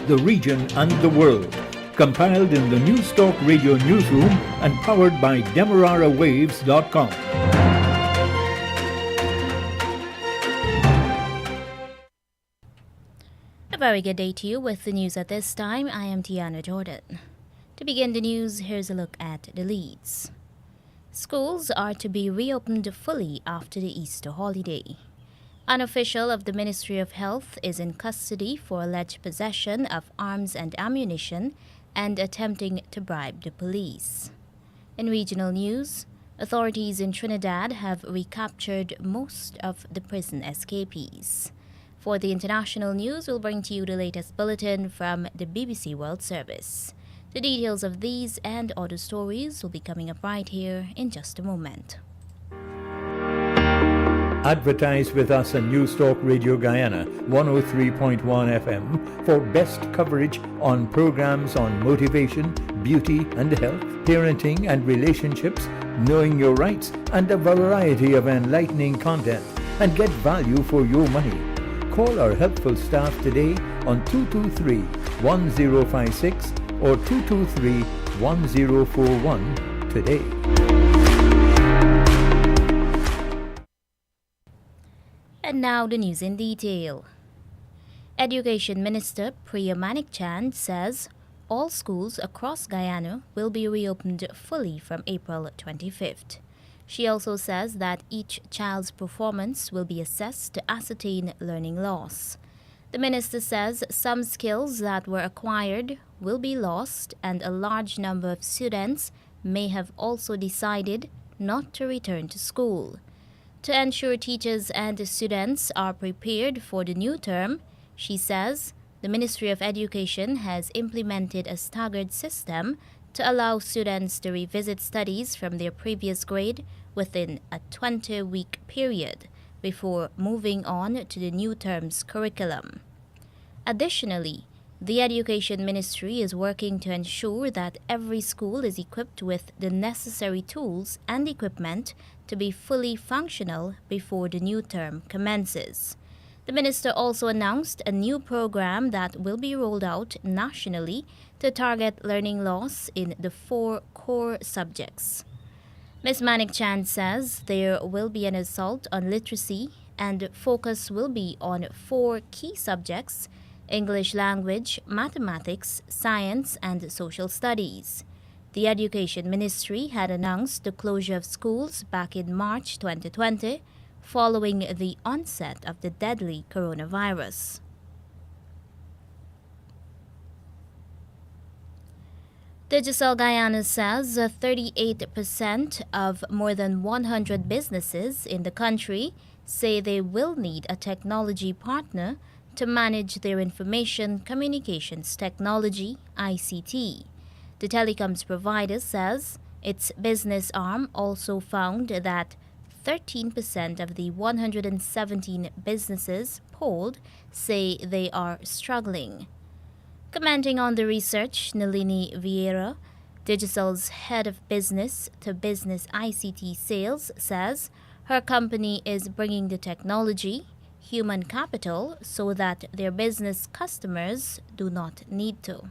the region and the world. Compiled in the Newstalk Radio Newsroom and powered by DemeraraWaves.com. A very good day to you with the news at this time. I am Tiana Jordan. To begin the news, here's a look at the leads. Schools are to be reopened fully after the Easter holiday. An official of the Ministry of Health is in custody for alleged possession of arms and ammunition and attempting to bribe the police. In regional news, authorities in Trinidad have recaptured most of the prison escapees. For the international news, we'll bring to you the latest bulletin from the BBC World Service. The details of these and other stories will be coming up right here in just a moment. Advertise with us on Newstalk Radio Guyana 103.1 FM for best coverage on programs on motivation, beauty and health, parenting and relationships, knowing your rights, and a variety of enlightening content, and get value for your money. Call our helpful staff today on 223-1056 or 223-1041 today. And now the news in detail. Education Minister Priya Manikchand says all schools across Guyana will be reopened fully from April 25th. She also says that each child's performance will be assessed to ascertain learning loss. The minister says some skills that were acquired will be lost, and a large number of students may have also decided not to return to school. To ensure teachers and students are prepared for the new term, she says the Ministry of Education has implemented a staggered system to allow students to revisit studies from their previous grade within a 20-week period before moving on to the new term's curriculum. Additionally, the Education Ministry is working to ensure that every school is equipped with the necessary tools and equipment to be fully functional before the new term commences. The minister also announced a new program that will be rolled out nationally to target learning loss in the 4 core subjects. Ms. Manikchand says there will be an assault on literacy, and focus will be on 4 key subjects: English language, mathematics, science, and social studies. The Education Ministry had announced the closure of schools back in March 2020, following the onset of the deadly coronavirus. Digicel Guyana says 38% of more than 100 businesses in the country say they will need a technology partner to manage their information communications technology, ICT. The telecoms provider says its business arm also found that 13% of the 117 businesses polled say they are struggling. Commenting on the research, Nalini Vieira, Digicel's head of business-to-business ICT sales, says her company is bringing the technology, human capital, so that their business customers do not need to.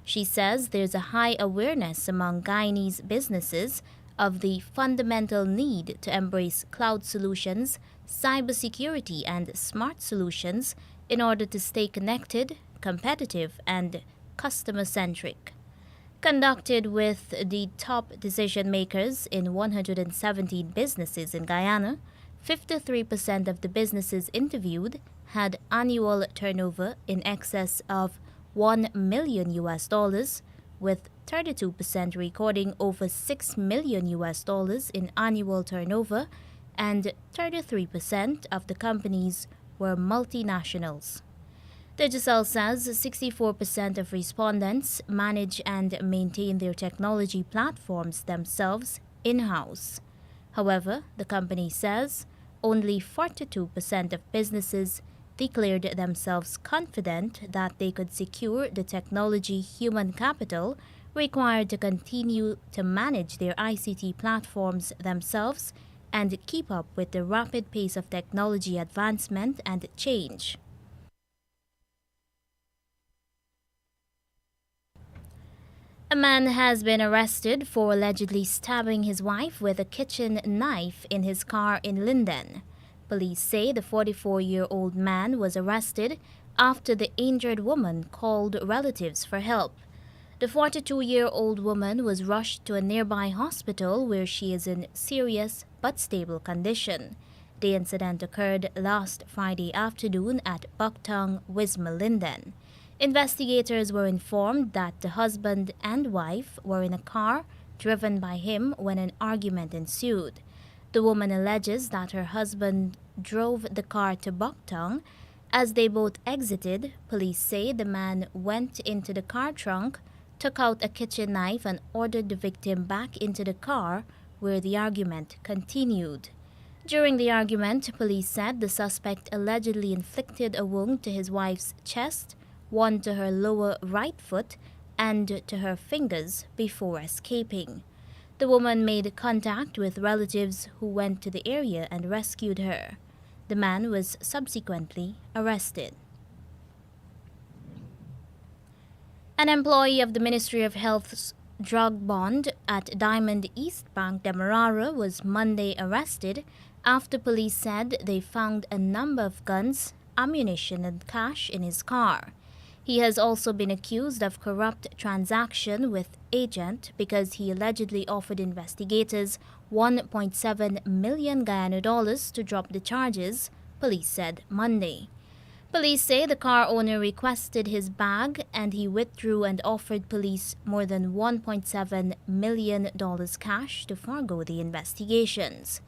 She says there's a high awareness among Guyanese businesses of the fundamental need to embrace cloud solutions, cybersecurity, and smart solutions in order to stay connected, competitive, and customer-centric. Conducted with the top decision makers in 117 businesses in Guyana, 53% of the businesses interviewed had annual turnover in excess of $1 million, with 32% recording over $6 million in annual turnover, and 33% of the companies were multinationals. Digicel says 64% of respondents manage and maintain their technology platforms themselves in-house. However, the company says only 42% of businesses declared themselves confident that they could secure the technology human capital required to continue to manage their ICT platforms themselves and keep up with the rapid pace of technology advancement and change. A man has been arrested for allegedly stabbing his wife with a kitchen knife in his car in Linden. Police say the 44-year-old man was arrested after the injured woman called relatives for help. The 42-year-old woman was rushed to a nearby hospital where she is in serious but stable condition. The incident occurred last Friday afternoon at Bucktongue, Wisma, Linden. Investigators were informed that the husband and wife were in a car driven by him when an argument ensued. The woman alleges that her husband drove the car to Bucktongue. As they both exited, police say the man went into the car trunk, took out a kitchen knife and ordered the victim back into the car, where the argument continued. During the argument, police said the suspect allegedly inflicted a wound to his wife's chest, one to her lower right foot, and to her fingers before escaping. The woman made contact with relatives who went to the area and rescued her. The man was subsequently arrested. An employee of the Ministry of Health's drug bond at Diamond East Bank, Demerara, was Monday arrested after police said they found a number of guns, ammunition, and cash in his car. He has also been accused of corrupt transaction with agent because he allegedly offered investigators 1.7 million Guyana dollars to drop the charges, police said Monday. Police say the car owner requested his bag and he withdrew and offered police more than $1.7 million cash to forego the investigations.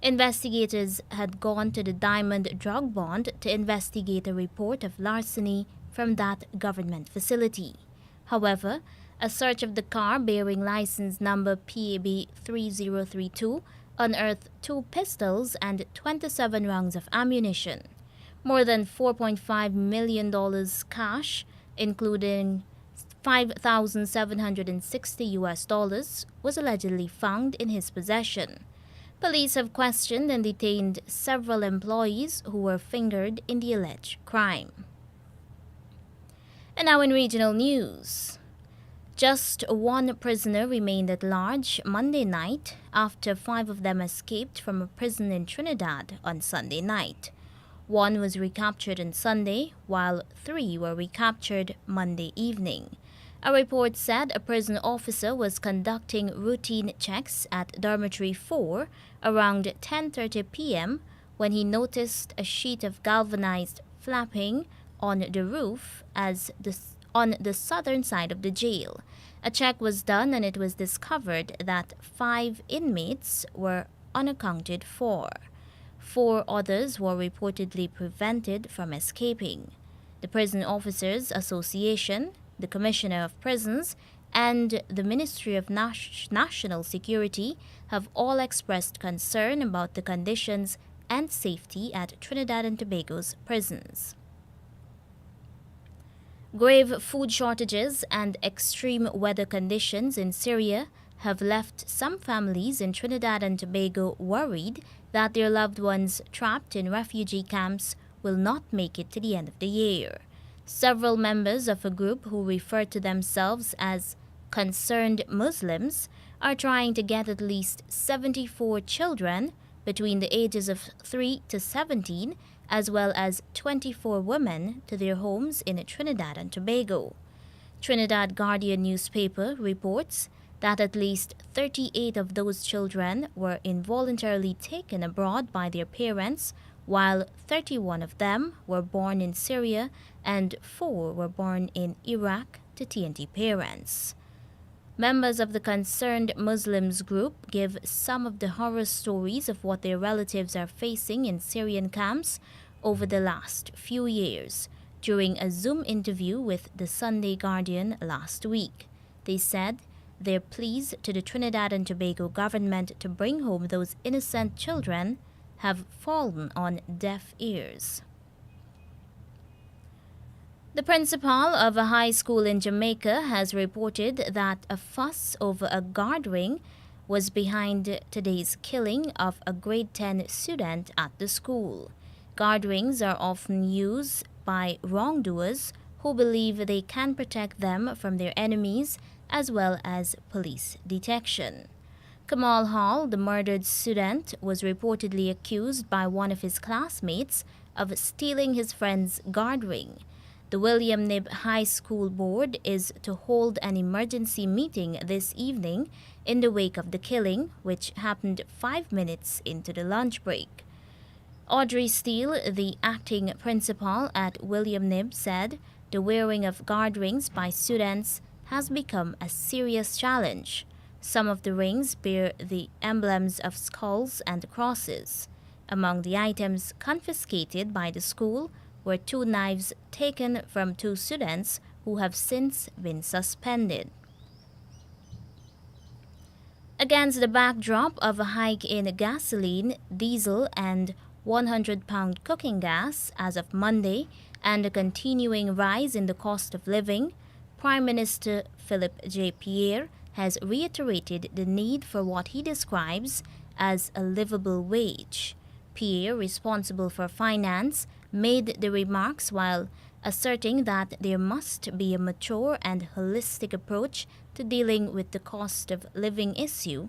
Investigators had gone to the Diamond Drug Bond to investigate a report of larceny from that government facility. However, a search of the car bearing license number PAB 3032 unearthed 2 pistols and 27 rounds of ammunition. More than $4.5 million cash, including $5,760 was allegedly found in his possession. Police have questioned and detained several employees who were fingered in the alleged crime. And now in regional news. Just 1 prisoner remained at large Monday night after 5 of them escaped from a prison in Trinidad on Sunday night. 1 was recaptured on Sunday, while 3 were recaptured Monday evening. A report said a prison officer was conducting routine checks at Dormitory 4 around 10:30 p.m. when he noticed a sheet of galvanized flapping on the roof on the southern side of the jail. A check was done and it was discovered that 5 inmates were unaccounted for. 4 others were reportedly prevented from escaping. The Prison Officers Association, the Commissioner of Prisons, and the Ministry of National Security have all expressed concern about the conditions and safety at Trinidad and Tobago's prisons. Grave food shortages and extreme weather conditions in Syria have left some families in Trinidad and Tobago worried that their loved ones trapped in refugee camps will not make it to the end of the year. Several members of a group who refer to themselves as concerned Muslims are trying to get at least 74 children between the ages of 3 to 17, as well as 24 women to their homes in Trinidad and Tobago. Trinidad Guardian newspaper reports that at least 38 of those children were involuntarily taken abroad by their parents, while 31 of them were born in Syria and 4 were born in Iraq to TNT parents. Members of the Concerned Muslims group give some of the horror stories of what their relatives are facing in Syrian camps over the last few years during a Zoom interview with the Sunday Guardian last week. They said their pleas to the Trinidad and Tobago government to bring home those innocent children have fallen on deaf ears. The principal of a high school in Jamaica has reported that a fuss over a guard ring was behind today's killing of a grade 10 student at the school. Guard rings are often used by wrongdoers who believe they can protect them from their enemies as well as police detection. Kamal Hall, the murdered student, was reportedly accused by one of his classmates of stealing his friend's guard ring. The William Knibb High School Board is to hold an emergency meeting this evening in the wake of the killing, which happened 5 minutes into the lunch break. Audrey Steele, the acting principal at William Knibb, said the wearing of guard rings by students has become a serious challenge. Some of the rings bear the emblems of skulls and crosses. Among the items confiscated by the school were 2 knives taken from 2 students who have since been suspended. Against the backdrop of a hike in gasoline, diesel, and 100-pound cooking gas as of Monday, and a continuing rise in the cost of living, Prime Minister Philippe J. Pierre has reiterated the need for what he describes as a livable wage. Pierre, responsible for finance, made the remarks while asserting that there must be a mature and holistic approach to dealing with the cost of living issue.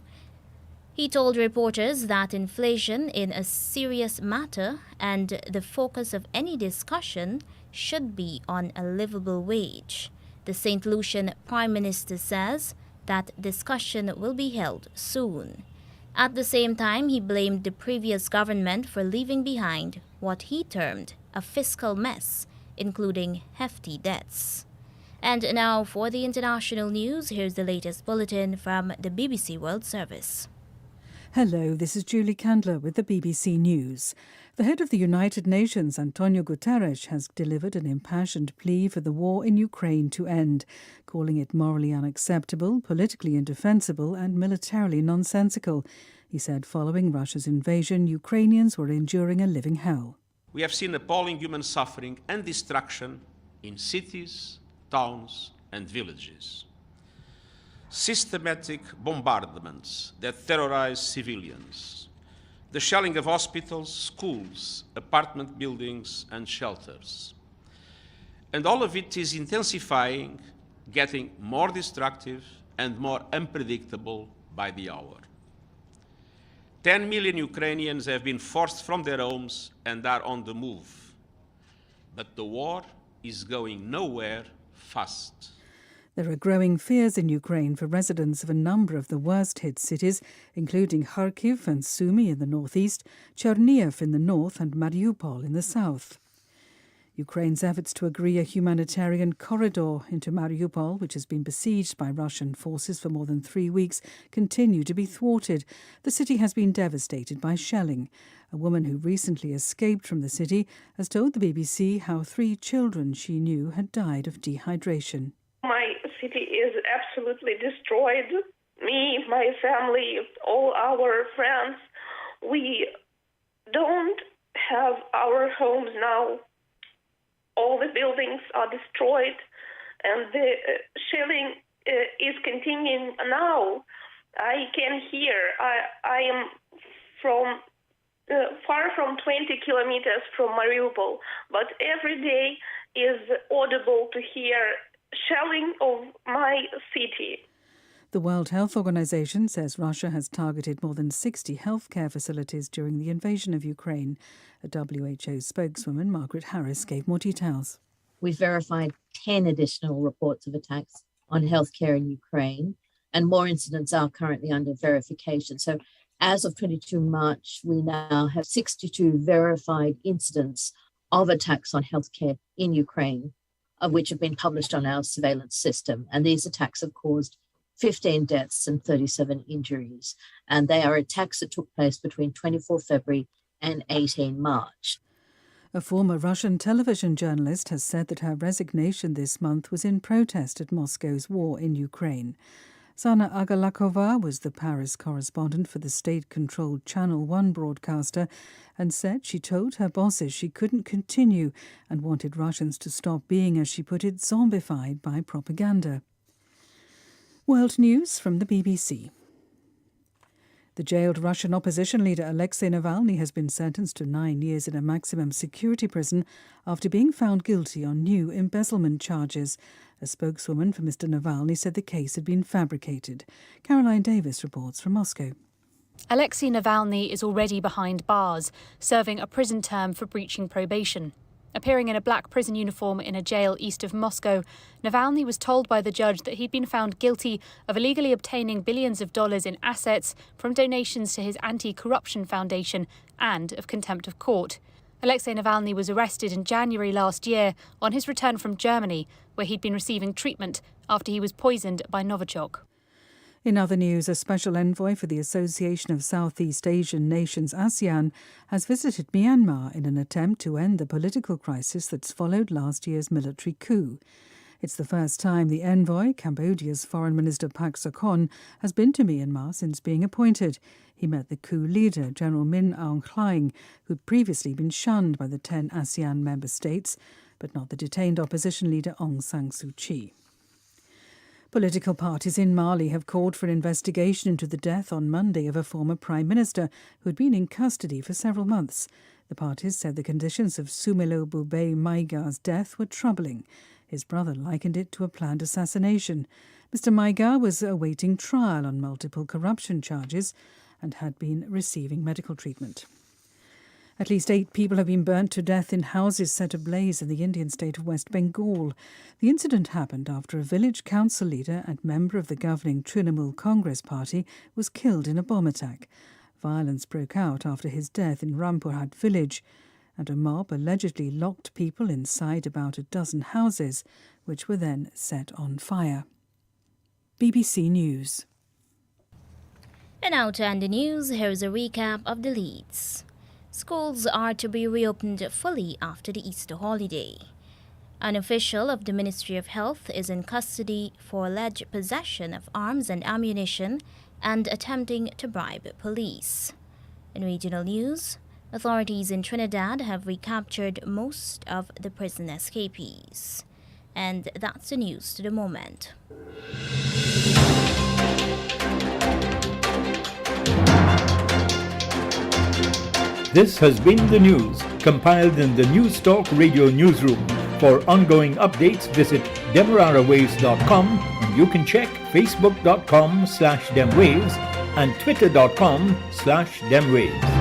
He told reporters that inflation is a serious matter and the focus of any discussion should be on a livable wage. The St. Lucian Prime Minister says that discussion will be held soon. At the same time, he blamed the previous government for leaving behind what he termed a fiscal mess, including hefty debts. And now for the international news, here's the latest bulletin from the BBC World Service. Hello, this is Julie Candler with the BBC News. The head of the United Nations, Antonio Guterres, has delivered an impassioned plea for the war in Ukraine to end, calling it morally unacceptable, politically indefensible and militarily nonsensical. He said following Russia's invasion, Ukrainians were enduring a living hell. We have seen appalling human suffering and destruction in cities, towns and villages. Systematic bombardments that terrorize civilians, the shelling of hospitals, schools, apartment buildings and shelters. And all of it is intensifying, getting more destructive and more unpredictable by the hour. 10 million Ukrainians have been forced from their homes and are on the move. But the war is going nowhere fast. There are growing fears in Ukraine for residents of a number of the worst-hit cities, including Kharkiv and Sumy in the northeast, Chernihiv in the north and Mariupol in the south. Ukraine's efforts to agree a humanitarian corridor into Mariupol, which has been besieged by Russian forces for more than 3 weeks, continue to be thwarted. The city has been devastated by shelling. A woman who recently escaped from the city has told the BBC how 3 children she knew had died of dehydration. My city is absolutely destroyed. Me, my family, all our friends, we don't have our homes now. All the buildings are destroyed and the shelling is continuing now. I can hear. I am from far from 20 kilometers from Mariupol, but every day is audible to hear shelling of my city. The World Health Organization says Russia has targeted more than 60 healthcare facilities during the invasion of Ukraine. A WHO spokeswoman, Margaret Harris, gave more details. We've verified 10 additional reports of attacks on healthcare in Ukraine, and more incidents are currently under verification. So as of 22 March, we now have 62 verified incidents of attacks on healthcare in Ukraine, of which have been published on our surveillance system. And these attacks have caused 15 deaths and 37 injuries. And they are attacks that took place between 24 February and 18 March. A former Russian television journalist has said that her resignation this month was in protest at Moscow's war in Ukraine. Sana Agalakova was the Paris correspondent for the state-controlled Channel 1 broadcaster and said she told her bosses she couldn't continue and wanted Russians to stop being, as she put it, zombified by propaganda. World News from the BBC. The jailed Russian opposition leader Alexei Navalny has been sentenced to 9 years in a maximum security prison after being found guilty on new embezzlement charges. A spokeswoman for Mr. Navalny said the case had been fabricated. Caroline Davis reports from Moscow. Alexei Navalny is already behind bars, serving a prison term for breaching probation. Appearing in a black prison uniform in a jail east of Moscow, Navalny was told by the judge that he'd been found guilty of illegally obtaining billions of dollars in assets from donations to his anti-corruption foundation and of contempt of court. Alexei Navalny was arrested in January last year on his return from Germany, where he'd been receiving treatment after he was poisoned by Novichok. In other news, a special envoy for the Association of Southeast Asian Nations, ASEAN, has visited Myanmar in an attempt to end the political crisis that's followed last year's military coup. It's the first time the envoy, Cambodia's Foreign Minister Pak Sokhonn, has been to Myanmar since being appointed. He met the coup leader, General Min Aung Hlaing, who'd previously been shunned by the 10 ASEAN member states, but not the detained opposition leader Aung San Suu Kyi. Political parties in Mali have called for an investigation into the death on Monday of a former prime minister who had been in custody for several months. The parties said the conditions of Soumelo Boubeye Maïga's death were troubling. His brother likened it to a planned assassination. Mr. Maïga was awaiting trial on multiple corruption charges and had been receiving medical treatment. At least 8 people have been burnt to death in houses set ablaze in the Indian state of West Bengal. The incident happened after a village council leader and member of the governing Trinamool Congress party was killed in a bomb attack. Violence broke out after his death in Rampurhat village, and a mob allegedly locked people inside about a dozen houses, which were then set on fire. BBC News. And now to end the news, here's a recap of the leads. Schools are to be reopened fully after the Easter holiday. An official of the Ministry of Health is in custody for alleged possession of arms and ammunition and attempting to bribe police. In regional news, authorities in Trinidad have recaptured most of the prison escapees. And that's the news to the moment. This has been the news, compiled in the News Talk Radio newsroom. For ongoing updates, visit demerarawaves.com, and you can check facebook.com/demwaves and twitter.com/demwaves.